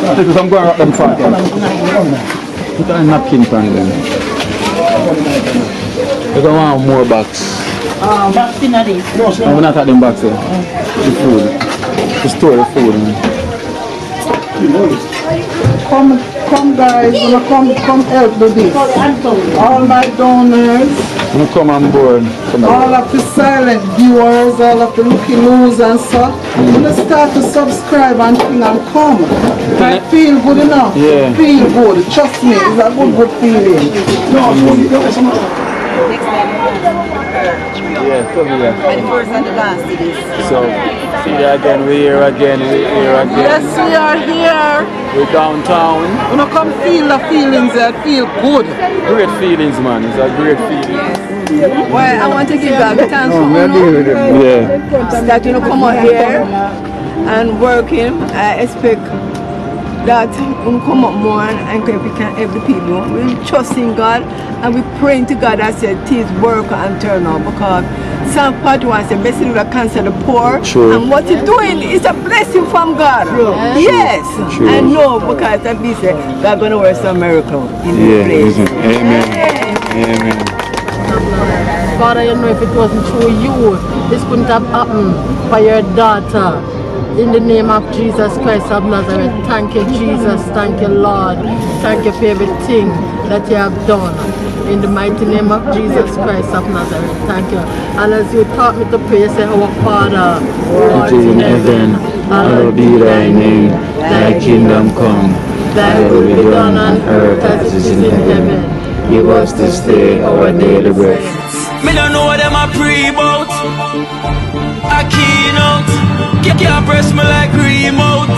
Because I'm going to wrap them fat. Put a napkin pan then. You're going to want more box. Box in this. I'm not at them box here. The food. The store the food. Come guys, come help do this. All my donors. You come on board. All of the silent viewers, all of the looking news and stuff. When you start to subscribe and thing and come. I feel good enough. Yeah. Feel good. Trust me, it's a good feeling. Yeah, so yeah. And the first and the last it is. So, see you again, we're here again, we're here again. Yes, we are here. We're downtown. When you come feel the feelings, I feel good. Great feelings, man. It's a great feeling. Well, I want to give God thanks for Yeah. that you come out here and working. I expect that we come up more and we can help the people. We trust in God and we praying to God that said things work and turn out because some part wants a blessing will cancel the poor. True. And what you're doing is a blessing from God. True. Yes. True. I know because that means God gonna work some miracle in this place. Amen. Amen. God, I don't know if it wasn't through you, this couldn't have happened for your daughter. In the name of Jesus Christ of Nazareth, thank you, Jesus. Thank you, Lord. Thank you for everything that you have done. In the mighty name of Jesus Christ of Nazareth, thank you. And as you taught me to pray, say, Our Father, who art in heaven, hallowed be thy name. Thy kingdom come. Thy will be done on earth as it is in heaven. Give us this day our daily bread. Me don't know what them a pray about. A Kino. Can't press me like remote.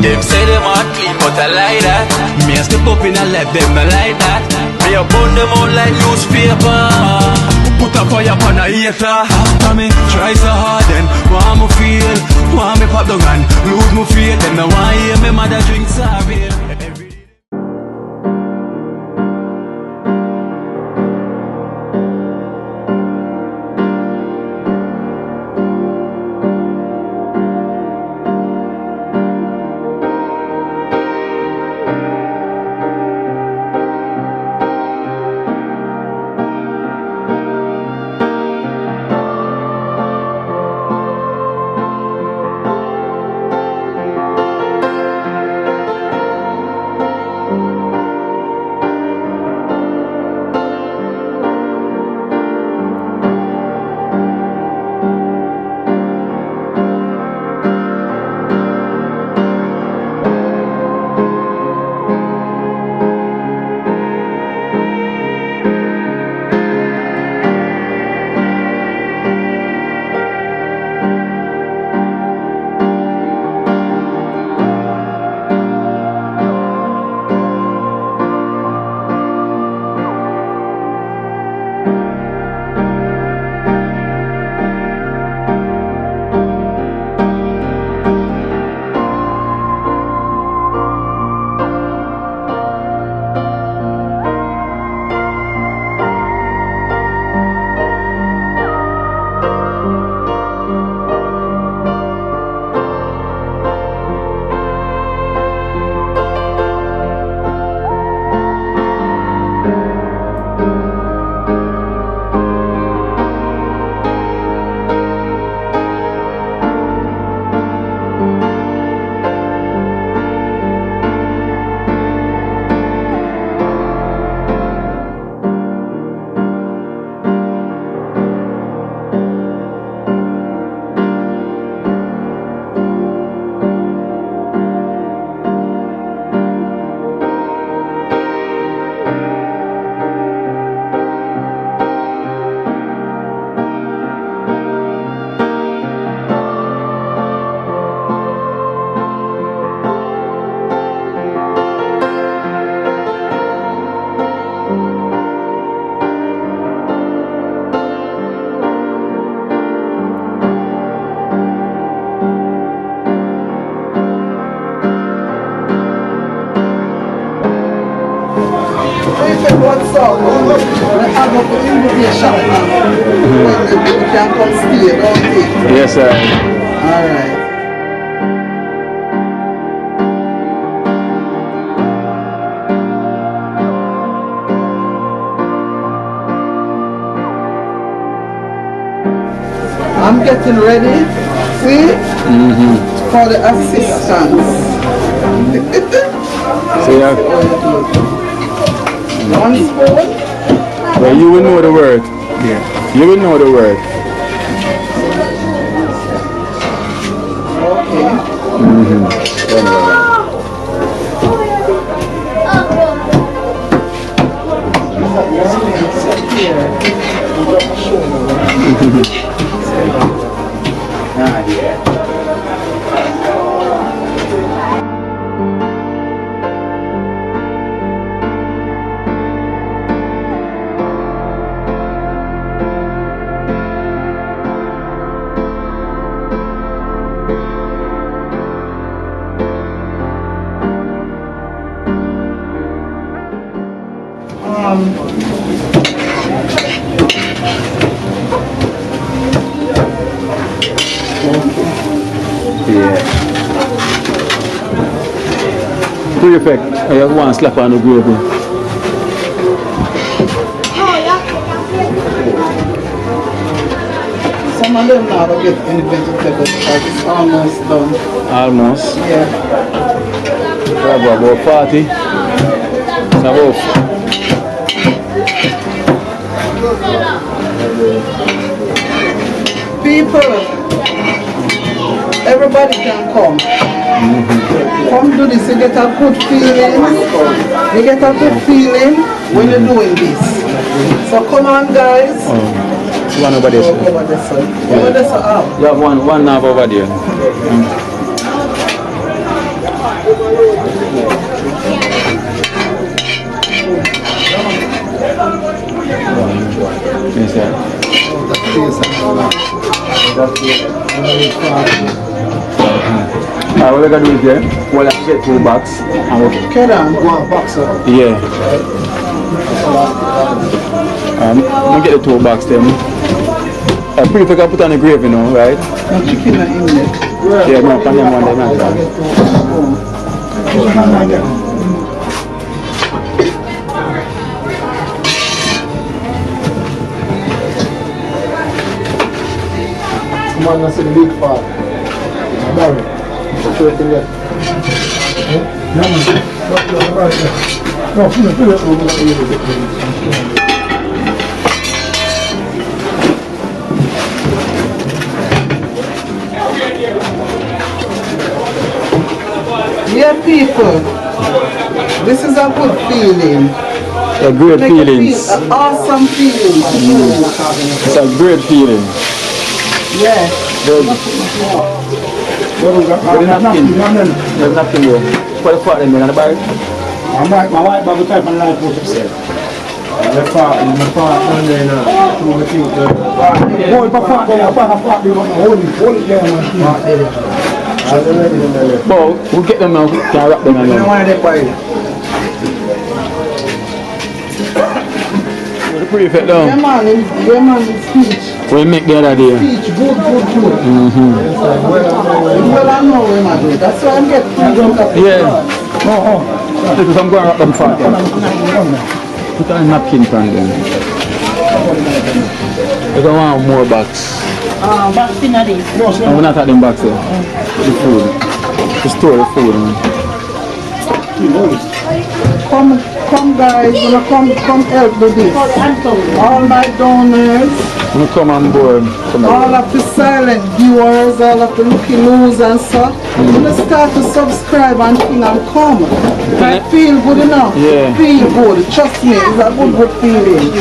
Them say them a clean, but I like that. Me a step up in a left, them not like that. Me a burn them out like newspaper. Put a fire upon a hater. After me try so hard, then want me feel, want me pop down and lose me faith. Them no want hear me mother drink sorry. What's up? I have an invitation. You can come stay, don't you? Yes, sir. Alright. I'm getting ready. See? For the assistance. So yeah. One spoon. Well, you will know the word. Yeah. You will know the word. Perfect. I have one slap on the gravy. Some of them now don't get any vegetables because it's almost done. Almost. Yeah. About 40. It's about People, everybody can come. Come do this, you get a good feeling. You get a good feeling when you're doing this. So come on guys. one over there. Over there, sir. Over there, sir. You have one knob over there. Yes, sir. What we're gonna do is there, we'll have to get 2 box and we'll One box, sir. yeah. We'll get the 2 box then. I pretty can put on the gravy now, right? No chicken in there. Yeah, no, pan them one day, man. Come on, that's a big part. Barry, show it to you. Yeah, people, this is a good feeling. A great Make you feelings. feel an awesome feeling. It's a great feeling. Yeah. There's napkin. There's napkin there. Put the pot in there and the bag. My wife Bible type and life was upset. My part down there now. Hold my part there, I part there, hold it there, man. But we'll get them now, can wrap them I now. want to buy it. We're pretty fit Yeah, down. man, speech. We'll make the other day. Speech, good. Well, I know when I do it. That's why I'm getting Yeah. Because I'm going to wrap them fat. Put on a napkin pan then. We're going to want more box. Back in the day. I'm not at them box there. The food. To store the food. Come guys, come help with this. All my donors, You come on board. all of the silent viewers, all of the looky-loos and stuff. Let's start to subscribe and thing and come. I feel good enough. Yeah. Feel good. Trust me, it's a good feeling.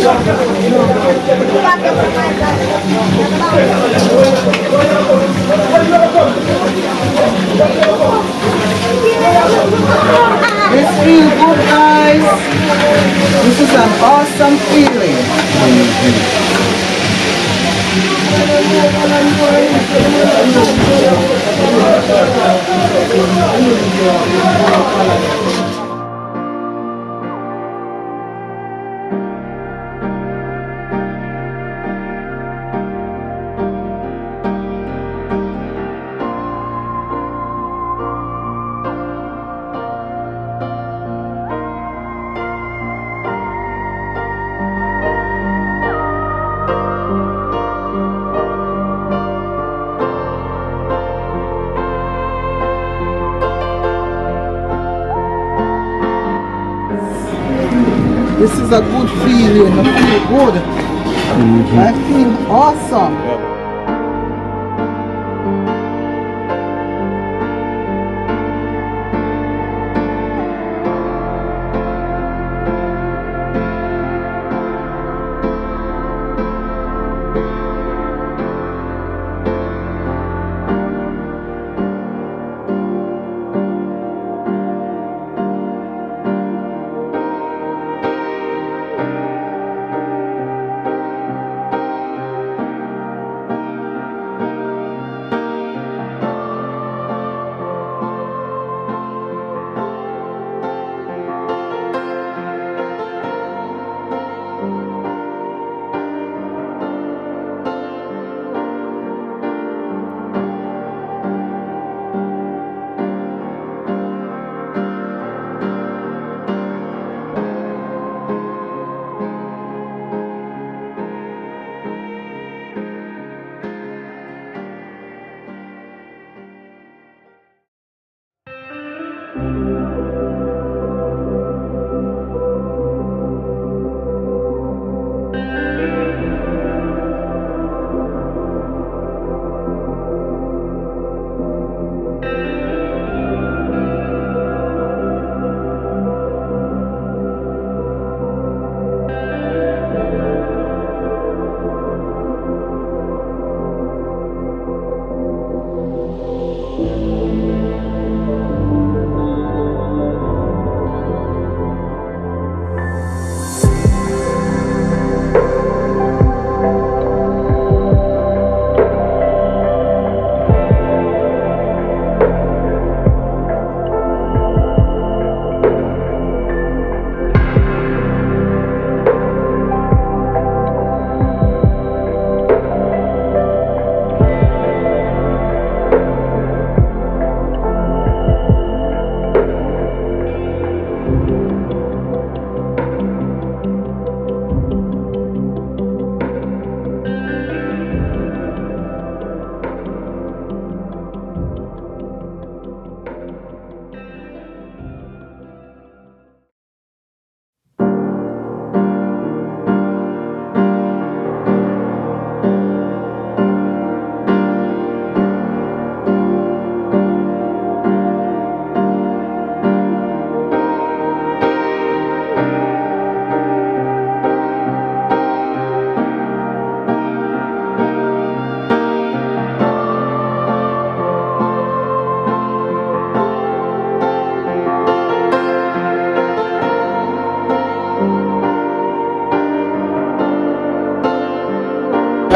This feels good, guys. This is an awesome feeling. This is a good feeling. I feel good. I feel awesome.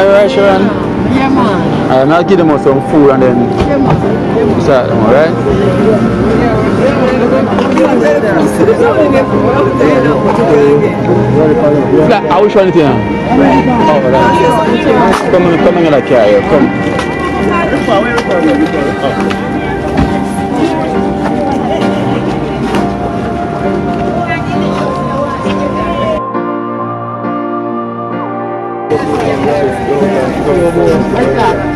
Alright, Sharon. Yeah, man. I'm not giving them some food and then Yeah, man. start them, alright? How which one it is? Oh, right. Come in the car here, come. Like that.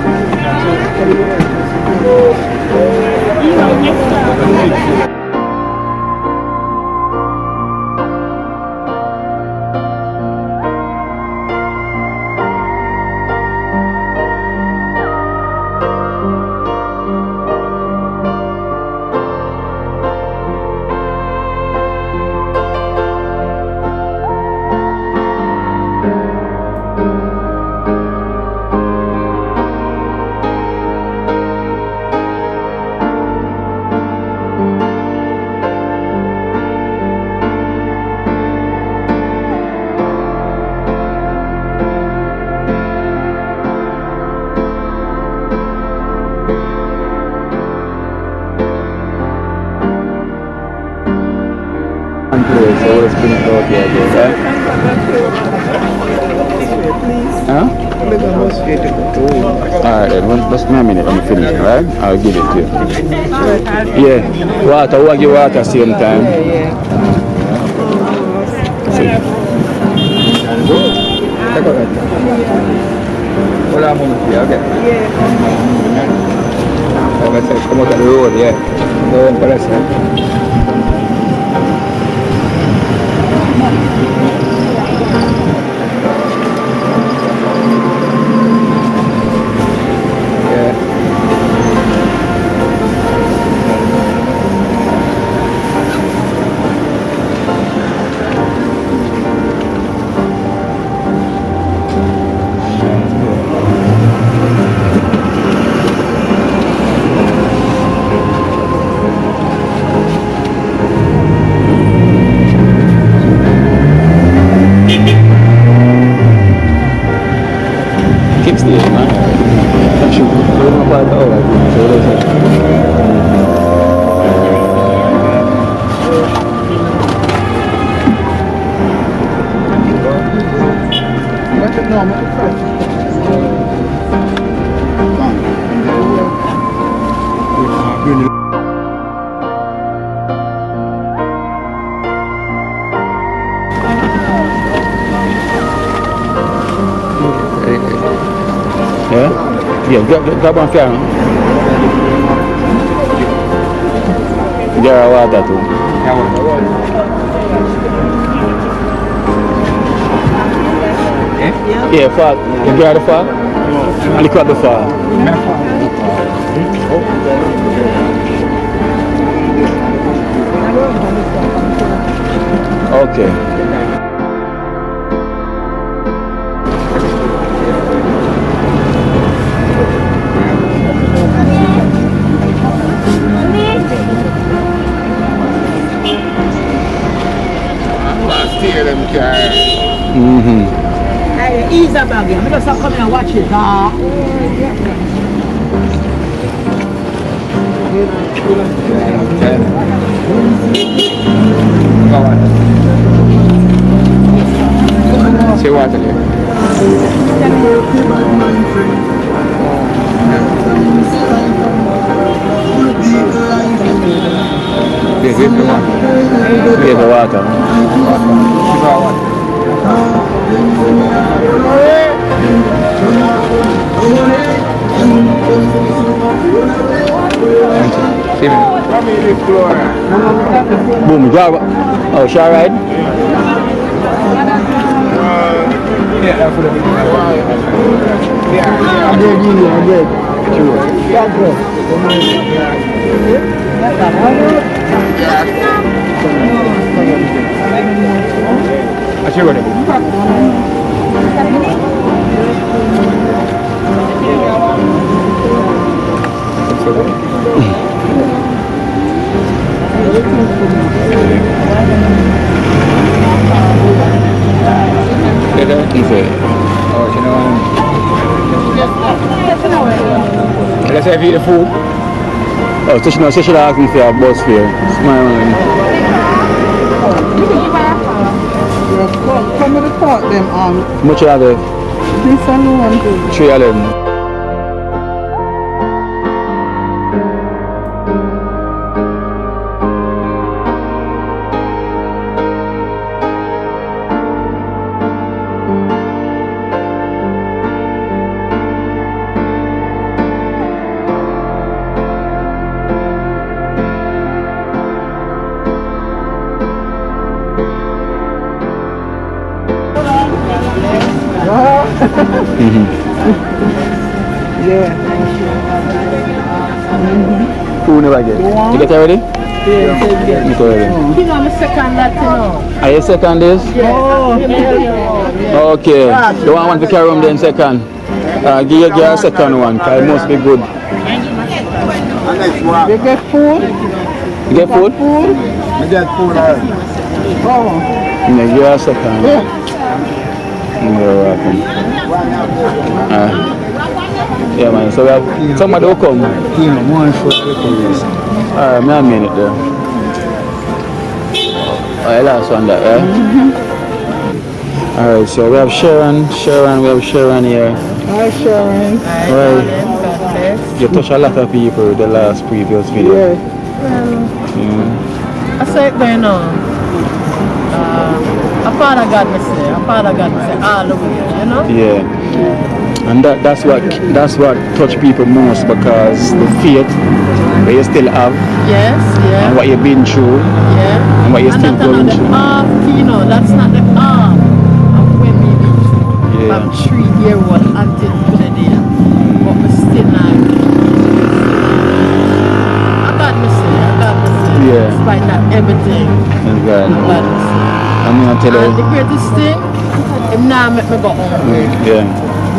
good. So we'll spin it out here again, right? Huh? Alright then, just give me a minute when you finish, alright? I'll give it to you. Yeah, water, we'll give water same time. Take out that. Hold on a moment here, okay? Oh, let's say, come out on the road, yeah. Go on for that side. Kingston, man. Actually, we're going to buy the oil, so what is it? Yeah, grab one fan. Get water too. Yeah, fat. You get the fat? And you cut the fat. Okay. Hey, ease up again. I'm just come here and watch it. See what I do. Give the water. Boom, grab. Oh, shall I ride? Yeah, I'm good. I see what it is. Let's have eat the food. Oh, so she should ask me for a bus fare. Come with the thought them How much are they? this and one. 311. Yeah. Who never get? You get already? Yeah. You get already. Kino, I'm second Latino. Are you second this? Yeah. Okay. The one to carry him then second. Give you a second one, because it must be good. You get food? You get food? I get food already. Oh. Yeah, give you a second. You're welcome. Yeah, man. So we have somebody will come. Kino, one for the police. Alright, I mean it there. Oh, the last one that, right? Alright, so we have Sharon here. Hi, Sharon. Hi, Right. darling. God bless. You touch a lot of people with the last previous video. Yes. Yeah. I say it going on. A Father God me say, all the way, you know? Yeah. And that's what touch people most, because the faith that you still have Yes, yeah. and what you've been through Yeah. and what you're still going that's through. not the half, Kino. That's not the half of when we been through. Yeah. From 3-year-old until today. But we still not. I got me say. Yeah. Despite that everything. Thank God. I got me say. I'm gonna tell And the you. greatest thing, it now make me go hungry. Yeah.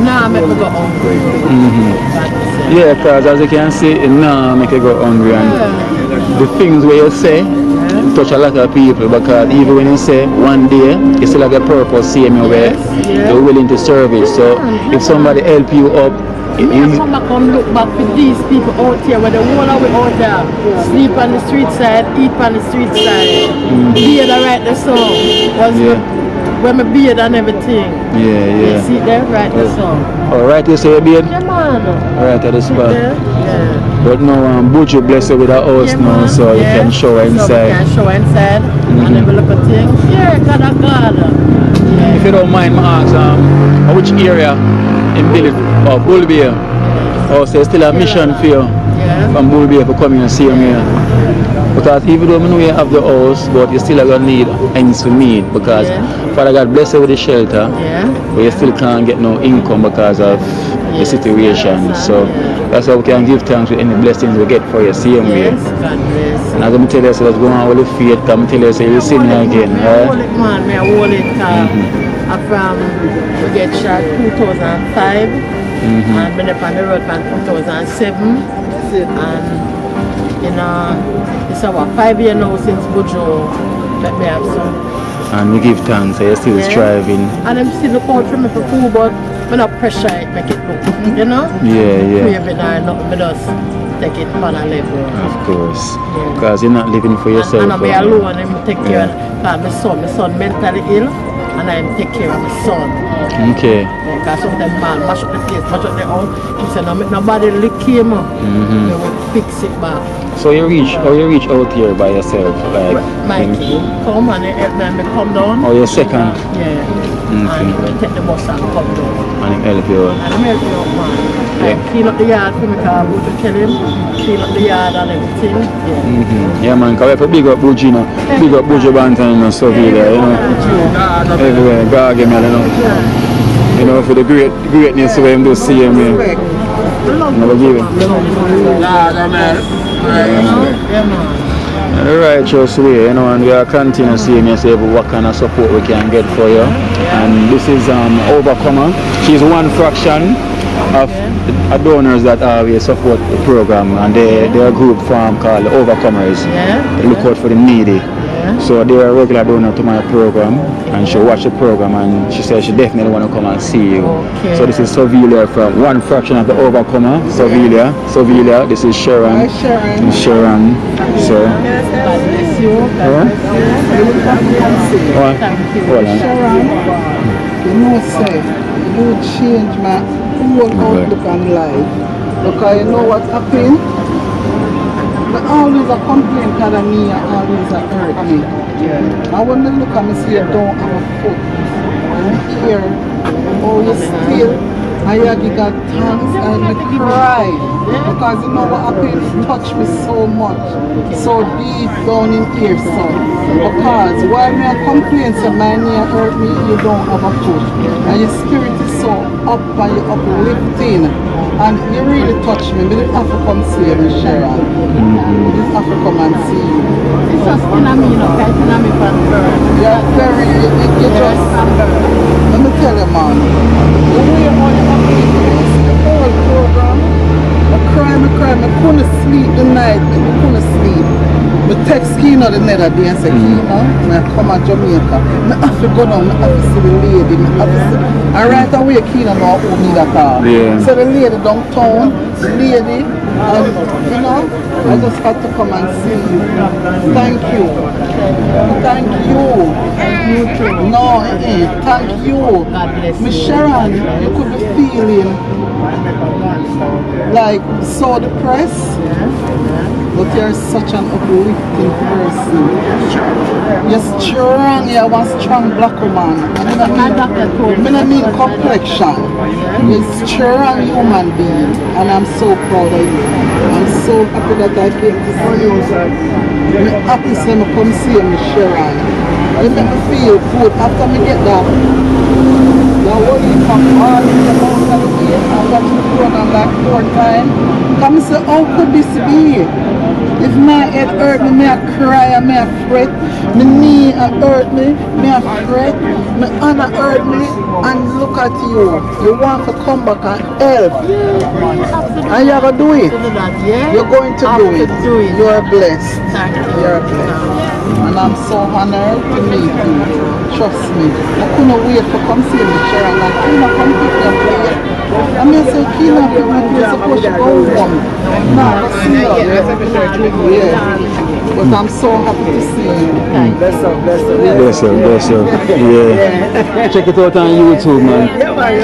Now make me go hungry. God me say. Yeah, because as you can see, it now make you go hungry, and the things where you say touch a lot of people, because even when you say one day, you still have a purpose, same way you're willing to serve it. So if somebody help you up, Come look back for these people out here where the whole of we out there sleep on the street side, eat on the street side. Beard I write the song was when my beard and everything. You see there, write the song. Alright, you say your beard? Yeah man. Right at the spot. Yeah. But now Buju bless you with a house now, man. so you can show So inside. we can show inside and then we look at things. Yeah, God. If you don't mind, I ask which area in Billy or Bulbia? Oh, so it's still a mission for you from Bulbia for coming and see me here. Because even though I know you have the house, but you still are going to need ends to meet, because Father God bless you with the shelter, but you still can't get no income because of the situation. So that's why we can give thanks with any blessings we get for you, same way. God bless. And I'm going to tell you, so let's go on with the faith, I'm going to tell you, so you'll see me again. I hold it, man. I hold it. From we get shot 2005 and been up on the road from 2007, and you know it's about 5 years now since Buju let me have some. And we give thanks, so you're still striving. And I'm still looking out for me for food, but I'm not pressure it, make it look, you know? Craving or nothing, but just take it on a level. Of course. Because you're not living for yourself. And I'm alone, I'm take care of my son mentally ill, and I take care of my son. Okay. Because sometimes man mash up the place, mash up the house. He said, no, make nobody lick him. They will fix it back. So you reach out here by yourself, like Mikey, come and help me come down. Oh, you're second? Yeah. And we take the bus and come down. And help you out. And I'm helping out, man. Like clean up the yard for me, because I go to tell him, clean up the yard and everything. Yeah, man, because we have to big up Buju, you know. Big up Buju Bantan and stuff here, you know. Everywhere, God give me, you know. You know, for the greatness of him to see him, you know, give him. The righteous way, you know, and we are continuing seeing yourself what kind of support we can get for you. And this is Overcomer. She's one fraction of the donors that always support the program, and they're a group form called the Overcomers. They look out for the needy. So they are a regular donor to my program, and she watch the program, and she said she definitely want to come and see you. So this is Sovelia from one fraction of the Overcomer. Sovelia, this is Sharon. Hi, Sharon. And Sharon. So God bless you. God bless you. hold on. Sharon, you know, say, you change my whole outlook on life. Because you know what happened? I always a complaint because of me, I always a hurt me. I want to look and see you don't have a foot. And here, oh, you still, and you give God thanks and you cry. Because you know what happened? It touched me so much, so deep down in here, son. Because while me I complain, say my knee hurt me, you don't have a foot. And your spirit is so up and you're uplifting. And you really touch me. But you have to come see me, Sharon. You have to come and see you. It's just in me, you know, because in me from birth. You're very, you just, let me tell you, man. The way you all the whole program, I cry, I couldn't sleep the night, I couldn't sleep. But text Kino the other day and say, Kino, I come to Jamaica. I have to go down, I have to see the lady. And right away, Kino now owe me that car. So the lady downtown, the lady, And, you know, I just had to come and see you. Thank you. Thank you. No, thank you. Miss Sharon, you could be feeling like so depressed, but you're such an uplifting person. You're strong, you're one strong black woman. I don't mean complexion. You're a strong human being, and I'm so proud of you. I'm so happy that I came to see you. I'm happy to come see you, Miss Sharon. You make me feel good after me get that. Now what you come all in the house of the way, I got to go on like 4 times. Come and say, how could this be? If my head hurt me, I cry and I fret. My knee hurt me, I fret. My hand hurt me, and look at you. You want to come back and help. And you're going to do it. You're going to do it. You're blessed. You're blessed. And I'm so honored to meet you. Trust me. I couldn't wait to come see me, Sharon. And Kino come pick me up here. I mean, so Kino pick me up here, supposed to go home. No, I see you. Yeah. But I'm so happy to see you. Bless her. Yeah. Check it out on YouTube, man.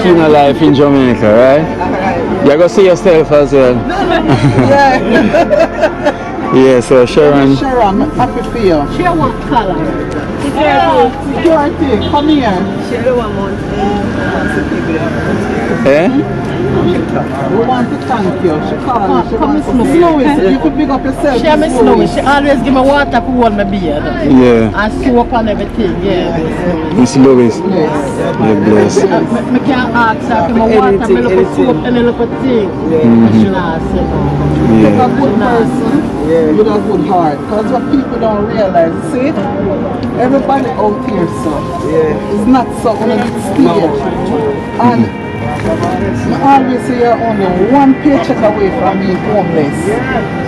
Kino Life in Jamaica, right? You're going to see yourself as well. Yeah. Yeah, so Sharon. Sharon, I'm happy for you. Share what color? Security, come here. Eh? We want to thank you. She called me. She Come wants to Snowy. Snowy. You could pick up yourself. Share me Snowy. She always give me water to hold my beard. Yeah. And soap and everything, yeah. Miss Lois. Yes. Yeah, bless. I can't ask her for my water, me look at soap, any little thing. She not say no. You're Yeah. a good person with a good heart. Because what people don't realize, see, everybody out here, so it's not so on a big stage. And I always say you're only one paycheck away from being homeless.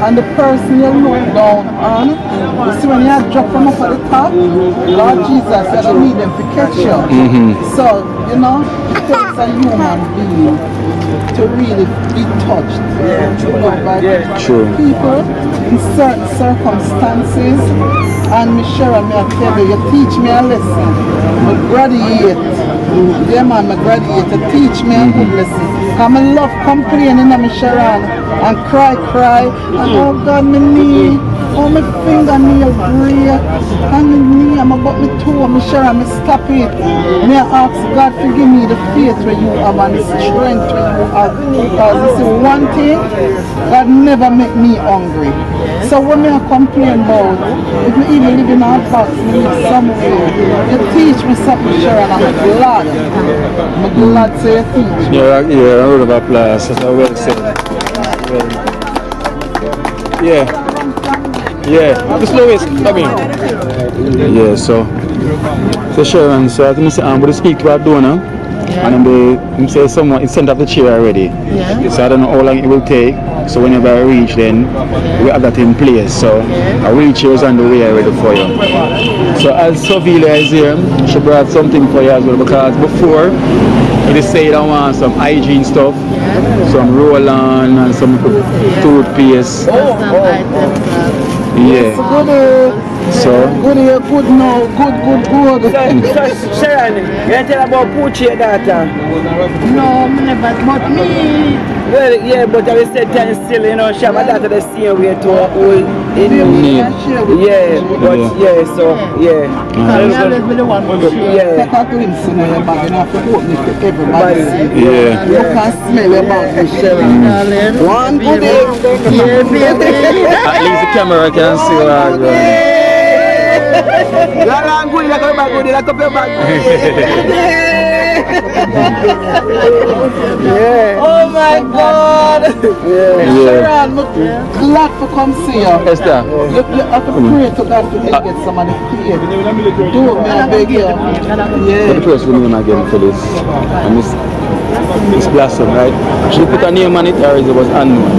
And the person you look down on, you see when you drop them up at the top, Lord Jesus, you don't need them to catch you. So, you know, it takes a human being to really be touched by people in certain circumstances. And Miss Sharon, I tell you, you teach me a lesson. I graduate. Yeah, man, I graduate to teach me a good lesson. I love complaining to Miss Sharon and cry. And oh God, my knee, oh my fingernail break. And my knee, I'm about my toe, Miss Sharon, I stop it. May I ask God to give me the faith where you have and the strength where you have. Because you see, one thing, God never make me hungry. So when I complain about, if I even live in a box, I live somewhere, you teach me something, Sharon, I'm glad. I'm glad to you teach me. Yeah, a round of applause. That's well said. Yeah. Miss Lois, come here. Yeah, so Sharon, so I think I'm going to speak to our donor. And they say someone is sent up the chair already. Yeah. So I don't know how long it will take. So whenever I reach, then we have that in place. So a wheelchair is on the way already for you. So as Sovila is here, she brought something for you as well, because before it is said I want some hygiene stuff, some roll-on and some toothpaste. Yeah. So good now, good. So, Sharon, you tell about Poochie daughter. No, never, but me. Well, yeah, but I will say 10 still, you know, she have a daughter the same way to her old need. Yeah, but I always be the one who share. Take a glimpse in your bag, you have to open it to everybody. Yeah. You can smell your bag, Sharon. One good day. Yeah, baby. At least the camera can see what I'm Oh my God! Yeah. Sharon, I'm glad to come see you. Esther. You have to pray to God to get some of the paid. Do it, man, I beg you. Let me press the name again for this. And Miss Blossom, right? She put her name on it or it was unknown?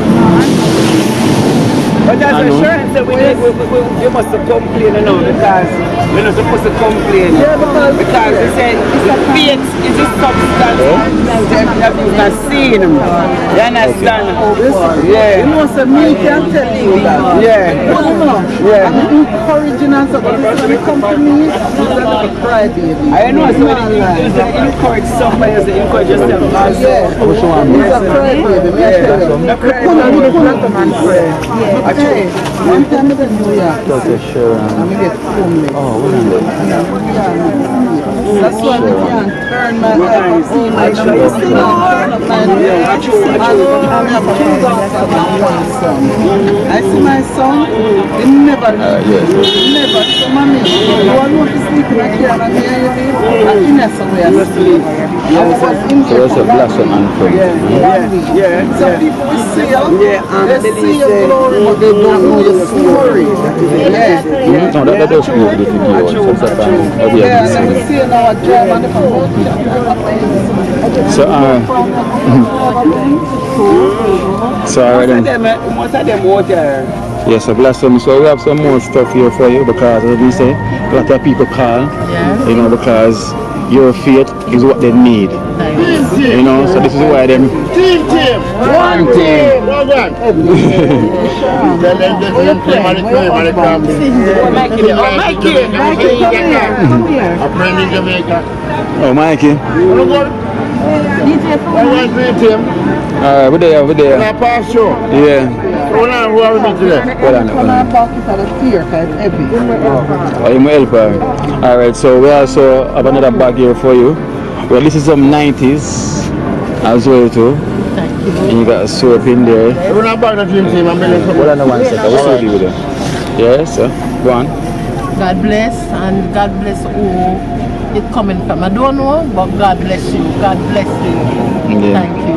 But as I a know. Sharon said, you must complain, you know, because we're not supposed to complain. Yeah, because They said the faith is a substance that you can see in them. You understand? Yeah. you know, so me can tell you that. Yeah. But you know, Yeah. I'm encouraging and stuff, but when it comes to me, it's a little cry, baby. I know, so It's not when like- you encourage somebody, you encourage yourself also. Yeah, Which one? it's a cry, baby. Me I tell you. No cry, Couldn't no be cry. to man pray. But hey, one time I didn't know ya. Okay, sure. I'm get homeless. Oh, what is That's why we can't turn my eyes. See my son. You see Yeah, true. I see my son. He never leave. Never. So mommy, you want to sleep in a chair and here you live? And in a somewhere I sleep. I was in So here it's for a blossom and friend. one week. Yeah. Some people will see you. Yeah, They see your glory, but they don't know your story. Yeah. No, that does feel good if you do it. Sometimes I'll be Yeah, able to and we see. see in our job and the So, so alright then. Most of them water. Yes, a blossom. So we have some more stuff here for you because, as we say, a lot of people call, Yeah. you know, because your faith is what they need. You know, so this is why them DreamTeam! one team. Well done! Then the DreamTeam and the cream and the crumbs. Come here. A friend in Jamaica. Oh, Mikey. Well done, DreamTeam. Alright, we're there, we're there. Now pass through. Yeah. Hold on, who are we meet today? Hold on, Come hold on. on, back it at the fear, because it's heavy. Oh, you may help her. Alright, so we also have another bag here for you. Well, this is some 90s as well too. And you got a soap in there. We're not back to DreamTeam, I'm bringing some. Hold on one second, we'll show you with it. Yes, sir. Go on. God bless and God bless who it coming from. I don't know, but God bless you. God bless you. Yeah. Thank you.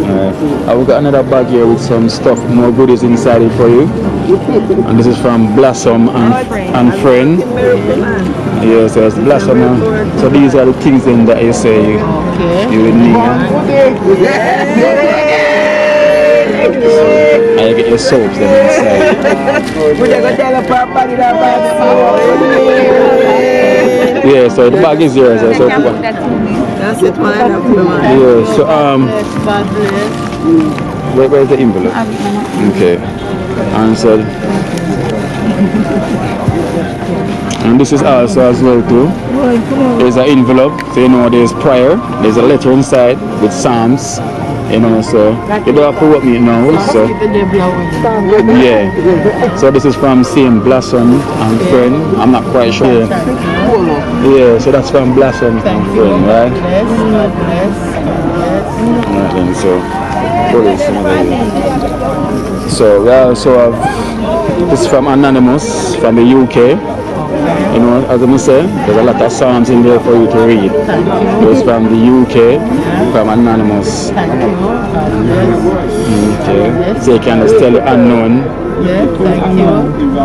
Alright. I've got another bag here with some stuff, more goodies inside it for you. And this is from Blossom and Friend. Yes, it's Blossom. So these are the things then that you say you would need. And you get your soaps then inside. Yeah, so the bag is yours. So That's it, man. yeah, so God bless. where's the envelope? Okay. Answered. And this is also as well too. There's an envelope, so you know there's prayer. There's a letter inside with Psalms. You know, so you don't have to work me now. So yeah. So this is from same Blossom and Friend. I'm not quite sure. Yeah, so that's from Blossom and Friend, right? God bless. Alright then, so police. So we also have this from Anonymous from the UK. You know, as I say, there's a lot of psalms in there for you to read. Those from the UK, from Anonymous. Okay. So you can just tell the unknown Yeah, thank you.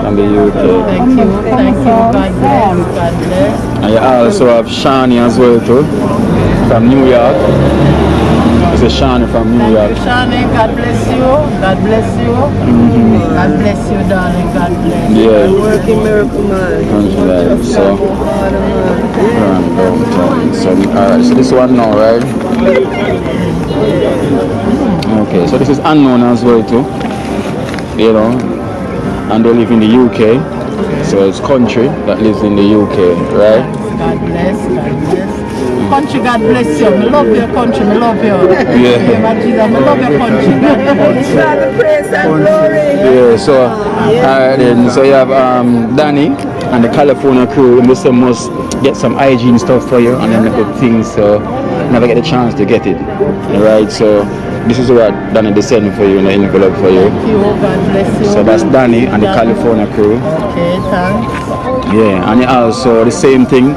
from the UK. Thank you. Thank you. God bless. God bless. And you also have Shani as well too, from New York. This is Shani from New Thank York. you, Shani. God bless you. God bless you. God bless you, darling. God bless. Yeah. Working miracle man. Right, so, alright, so this one now, right? Okay, so this is unknown as well too. You know, and they live in the UK. So it's country that lives in the UK, right? God bless. God bless. Country, God bless you. I love your country. I love you. Yeah. I love your country. God bless you. God the praise and glory. Yeah, so alright then, so you have Danny and the California crew, and they must get some hygiene stuff for you and then the good things, so never get a chance to get it. Alright, so this is what Danny they send for you in the envelope for you. Thank you. God bless you. So that's Danny and the California crew. Okay, thanks. Yeah, and also the same thing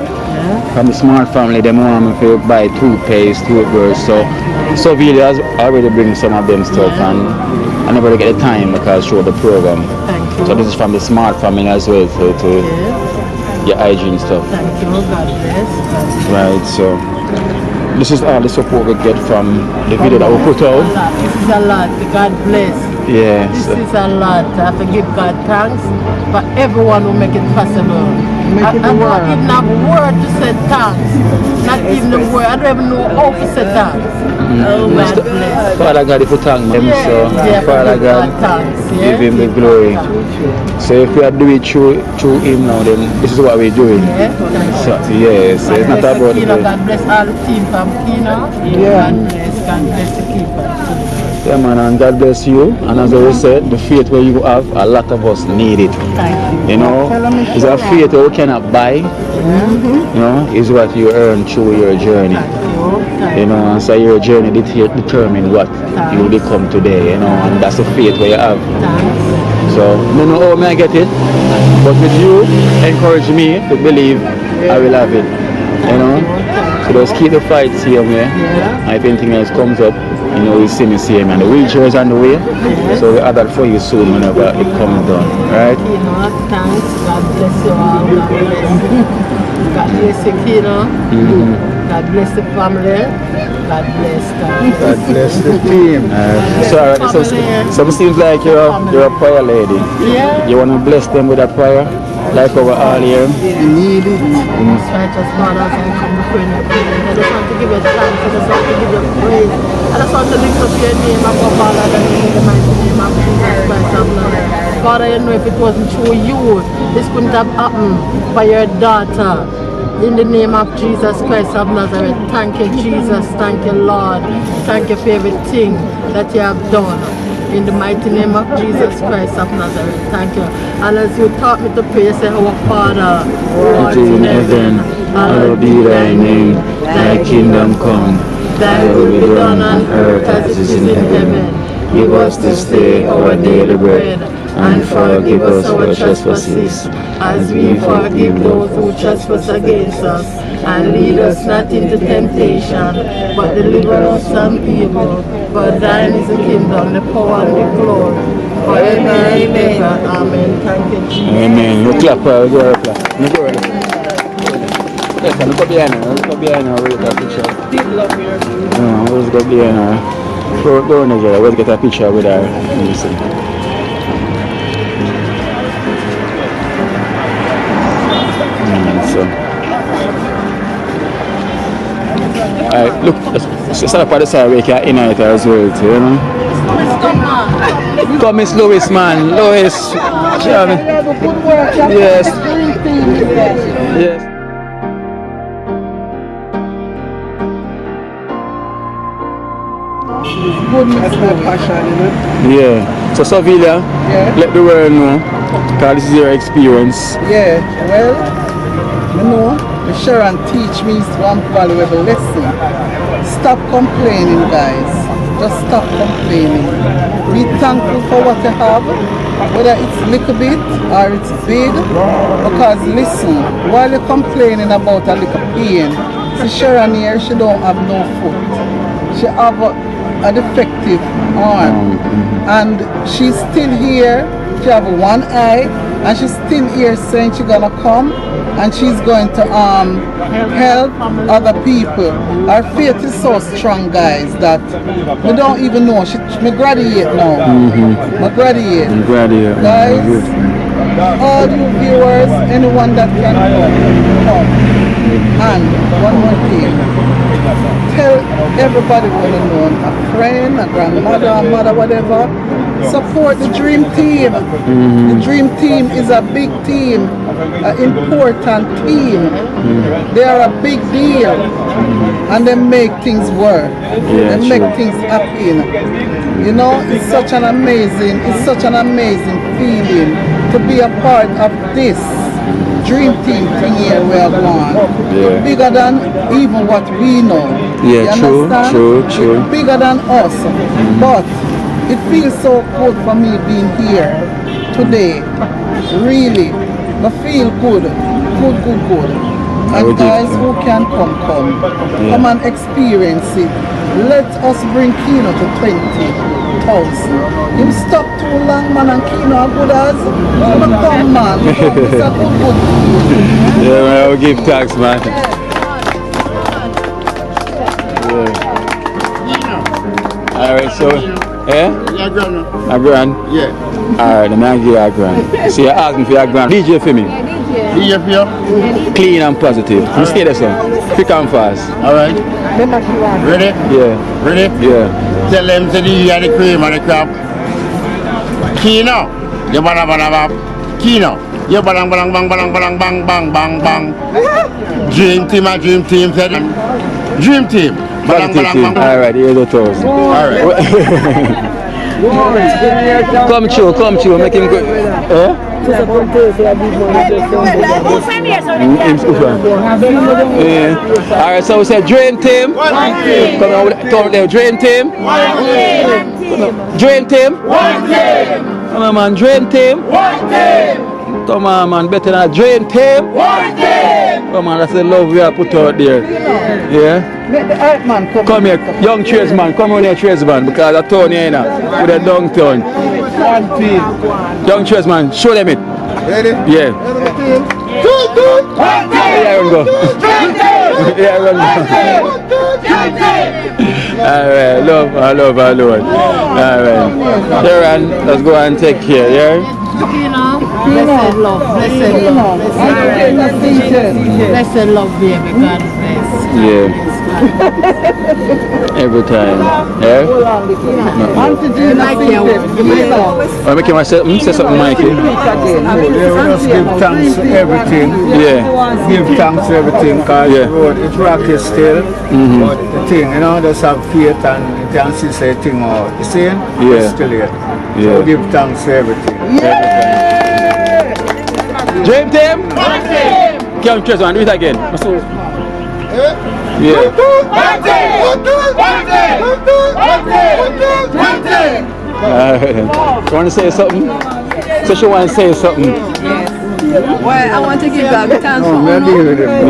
from the Smart Family, they want me to buy toothpaste, toothbrush, so Vili has already bring some of them stuff and I never get the time because show the program. Thank you. So this is from the Smart Family as well to your hygiene stuff. Thank you. God bless. Right, so this is all the support we get from the video that we put out. This is a lot. God bless. Yes. This is a lot. I have to give God thanks for everyone who make it possible. I don't even have word to say thanks. Not even the word. I don't even know how to say thanks. Oh, God bless. Father God, if you thank him, so Father God, give him the glory. So if we are doing it through him now, then this is what we're doing. So, yes, it's not about Kino. God bless all the team from Kino. God bless the keeper. Yeah, man, and God bless you. And as I said, the faith where you have, a lot of us need it. Thank you. You know, it's a faith that we cannot buy. You know, is what you earn through your journey. You know, and so your journey determine what you will become today. You know, and that's the faith where you have. So, I don't know how I get it, but with you encourage me to believe I will have it. You know, so just keep the fight same way. If anything else comes up, you know, we see me same, and the wheelchair is on the way. So we have that for you soon whenever it comes down, right? Kino, thanks. God bless you all. God bless. God bless you, Kino. God bless the family. God bless. God bless the team. So it seems like you're a prayer lady. Yeah. You want to bless them with a prayer, like over all here. You need it. Most righteous God, as I come before you, I just want to give you thanks. I just want to give you praise. I just want to lift up your name above all other names in the mighty name of Jesus Christ of Nazareth. Father, you know if it wasn't through you, this couldn't have happened for your daughter. In the name of Jesus Christ of Nazareth, thank you, Jesus. Thank you, Lord. Thank you for everything that you have done. In the mighty name of Jesus Christ of Nazareth, thank you. And as you taught me to pray, you say, our Father, who art in heaven, hallowed be thy name. Thy kingdom come. Thy will be done on earth as it is in heaven. Give us this day our daily bread, and forgive us our trespasses, as we forgive those who trespass against us. And lead us not into temptation, but deliver us from evil. For thine is the kingdom, the power, and the glory. Forever and ever. Amen. Thank you, Jesus. Amen. You clap, you go clap. You go yes, look behind her. Look behind her. We'll get a picture. People up here. Let's go behind her. Go on there. Let's get a picture with her. Let me see. So. Alright, look, let's start by the side where you can inherit her as well, you know. Come, Miss Lois, man. Lois. Yes. Yes. Goodness, my passion, you know. Yeah. So, Sevilla, let the world know, because this is your experience. Yeah, well, you know, Sharon teach me one valuable lesson. Stop complaining, guys. Just stop complaining. Be thankful for what you have, whether it's little bit or it's big. Because listen, while you're complaining about a little pain, see Sharon here, she don't have no foot. She have a defective arm, and she's still here. She have one eye, and she's still here saying she's gonna come and she's going to help other people. Her faith is so strong, guys, that we don't even know. Me graduate now. Me graduate. Guys, all you viewers, anyone that can come. And one more thing. Tell everybody what you know, a friend, a grandmother, a mother, whatever. Support the Dream Team. The Dream Team is a big team, an important team. They are a big deal, and they make things work. They make things happen. You know, it's such an amazing feeling to be a part of this Dream Team thing here we are going. Bigger than even what we know. Yeah, true. It's bigger than us. But it feels so good for me being here today. Really. I feel good. Good. And guys who can come. Come and experience it. Let us bring Kino to 20,000. You stop too long, man, and Kino are good as. Come, man. It's a good. Yeah, man, I will give thanks, man. Alright, so Eh? Your grand. A grand? Yeah. Alright, then I give you a grand. See, you ask me for a grand. DJ for me. DJ for you? Clean and positive. You stay there, son. Quick and fast. Alright. Ready? Yeah. Ready? Yeah. Tell them to the cream and the crab. Kino. You bada bada bap. Kino. You bang bang bang bang bang bang bang bang bang. DreamTeam and DreamTeam said. DreamTeam. Bang bang bang. Alright, here's the toast. Alright. Come true, make him go. Eh? Yeah. Alright, so we said DreamTeam. Come on there, DreamTeam. DreamTeam. Come on, man, DreamTeam. Come on, man, better than DreamTeam. Come on, that's the love we have put out there. Yeah. Let the earth man come. Come here, young tradesman, come on here, tradesman, because I told you, you know, with a downtown. Young tradesman, show them it. Ready? Yeah. Yeah, run go. Yeah, run go. Alright, love, alright. Sharon, let's go and take care, yeah? Kino, blessed love, blessed love, baby, God bless. Yeah. Every time. Yeah? I make him say something, Mikey. Just give thanks to everything. Yeah. Give thanks to everything because Yeah. the road it's rocky still. But the thing, you know, just have faith and you can see say thing out. You see? Yeah. It's still here. Yeah. So give thanks to everything. DreamTeam? Come, Tresman, do it again. Yeah. You want to say something? So she want to say something. Well, I want to give God thanks for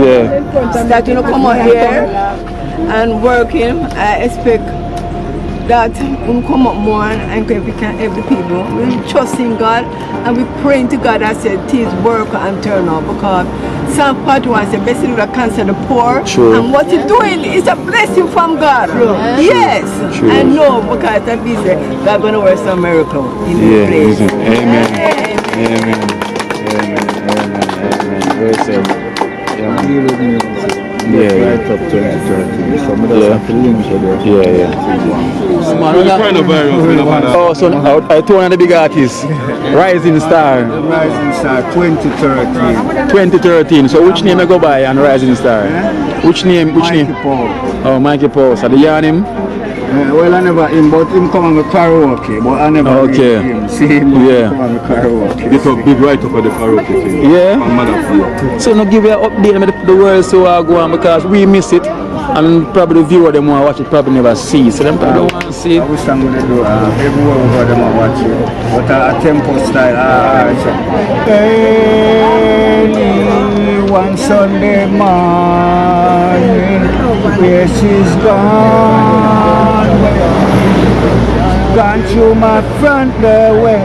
Yeah. that you come out here and working. I expect that we come up more and we can help the people. We trust in God and we praying to God that said things work and turn out because Psalm 41 says blessed will cancer the poor. True. And what he's doing is a blessing from God. Yes. True. I know because that means God gonna work some miracle in this place. Amen. Very sad. Yeah. Right up 2030. So we just have to link with it. Oh, so I told one of the big artists, Rising Star. Rising Star 2013. 2013. So which name I go by on Rising Star? Which name? Mikey Paul. Oh, Mikey Paul. So the yarn him? Well, I never him, but him come on the karaoke, but I never Okay. meet him. See him come on the karaoke. Get up big right up at the karaoke thing. Yeah. So now give you an update with the world so I go on because we miss it and probably the viewer them want to watch it probably never see. So them probably don't want to see I it. wish I'm going to do everywhere over them I watch it. But a tempo style. Early one Sunday morning, where she's gone through my front doorway.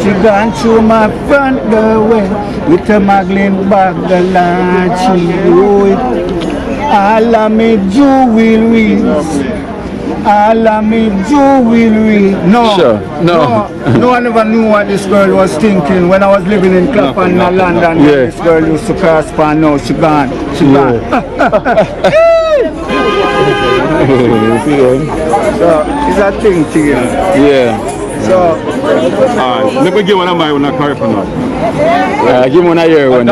She gone through my front doorway with a muggling bag the land she do it. All of me jewelry. All of me jewelry. No. Sure. No one ever knew what this girl was thinking when I was living in Clapham, London. Yeah. This girl used to cross pan. No, she gone. She gone. So it's a thing to you. Yeah. So Let me give one of my own car for now. Give me one of your one.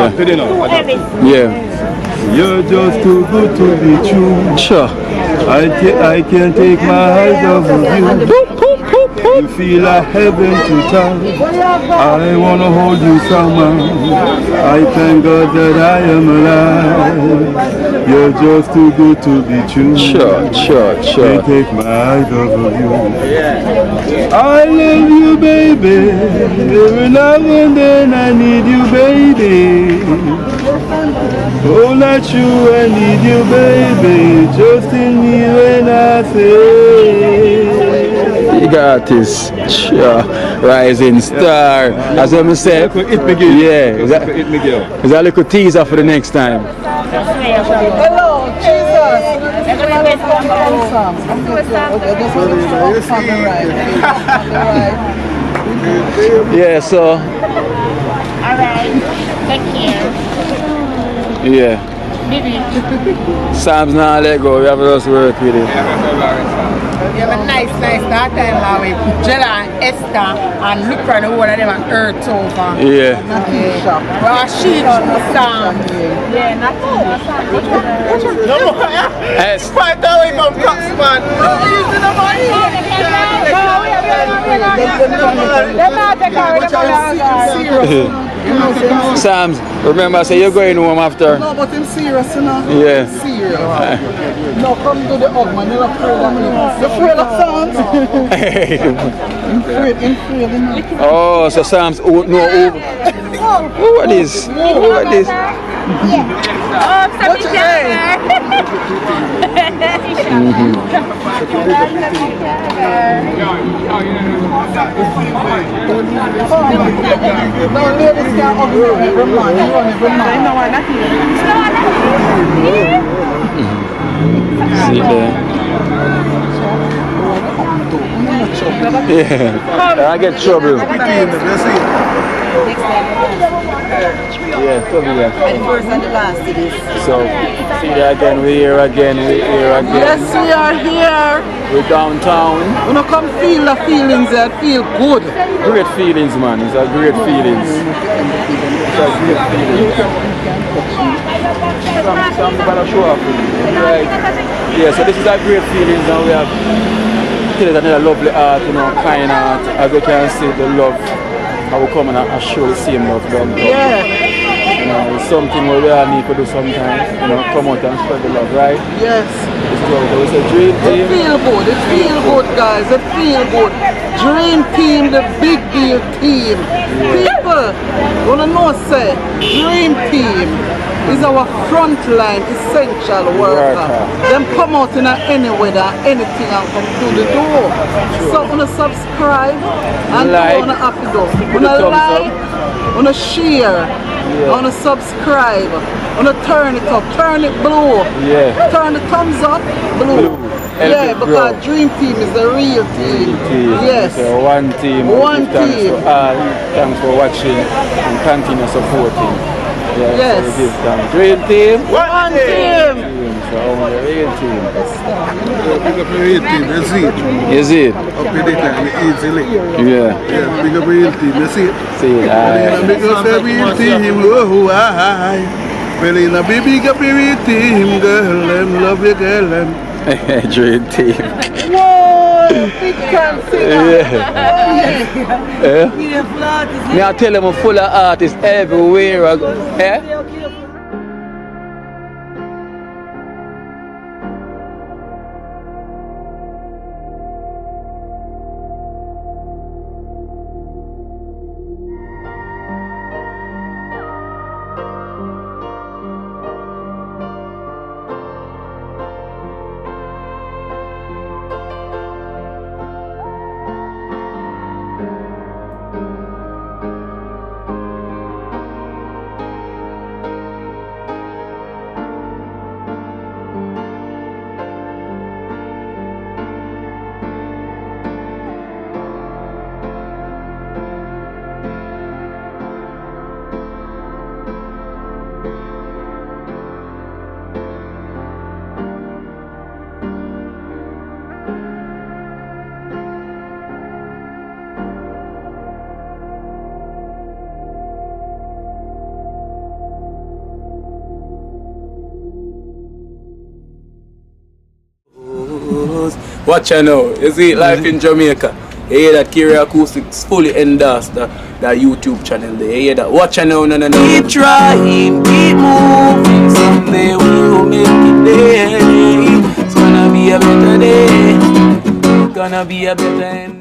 Yeah. You're just too good to be true. Sure. I can't take my eyes off of you. You feel like heaven to touch. I wanna hold you somehow. I thank God that I am alive. You're just too good to be true. Sure. Can't take my eyes off of you. I love you, baby. Every now and then I need you, baby. Oh, not you, I need you, baby. Just in me when I say. You got this. Sure. Rising Star. As I said. Yeah. Is that a little teaser for the next time? Hello, Jesus. Yeah, so. Alright, take care. Yeah. Baby. Sam's not let go, we have to just work with it. You have a nice daughter-in-law with Jella and Esther and look for the one of them and Earth over. Yeah. Well, she Sam. Yeah, not Yes. Quite away from Coxman. Sam's, remember, say you're going home after. No, but I'm serious, you know. Yeah. Serious. No, come to the hug, man. You're not afraid of me. You're afraid of sounds? I'm afraid, you know. Oh, so Sam's, oh, no, what is? What is? What's your name? No, ladies can't hug me every man. You run every man. See there. Yeah, I get trouble. Yeah, trouble there. And first and the last it is. So, see there again, we're here again, we're here again. Yes, we are here. We're downtown. When you come feel the feelings, I feel good. Great feelings, man. It's a great feelings. It's a great feelings. Some gonna show up. Right. Yeah, so this is a great feelings, and we have another lovely art, you know, kind art. As you can see, the love. I will come and I show the same love. Yeah. You know, it's something where we all need to do sometimes. You know, come out and spread the love, right? Yes. It's a dream team. It feel good. It feel good, guys. It feel good. Dream team, the big deal team. People wanna know, say, dream team is our frontline essential worker. Them come out in any weather, anything, and come through the door. So wanna subscribe and like, wanna happy do. Wanna like, wanna share, wanna subscribe, wanna turn it up, turn it blue, turn the thumbs up blue. Yeah, because Dream Team is the real team. Yes. So one team. One team. Thanks for watching and continue supporting. Yes. So we give thanks. Dream Team. One team. So the real team. Big up the real team, you see it. You see it? Up in the time, easily. Yeah. Yeah, big up the real team, you see it. See it. Big up the real team, oh, aye. Well, in a big up the real team, girl, them love you, girl, them. Dream Team. Whoa, big time singer. Yeah. Me I tell them I'm full of artists everywhere I go. Yeah? Watch out now, you see life in Jamaica. You hear that Kiri Acoustics fully endorsed that YouTube channel there. You hear that? Watch out now, no. Keep trying, keep moving. Someday we will make it there. It's gonna be a better day. It's gonna be a better end.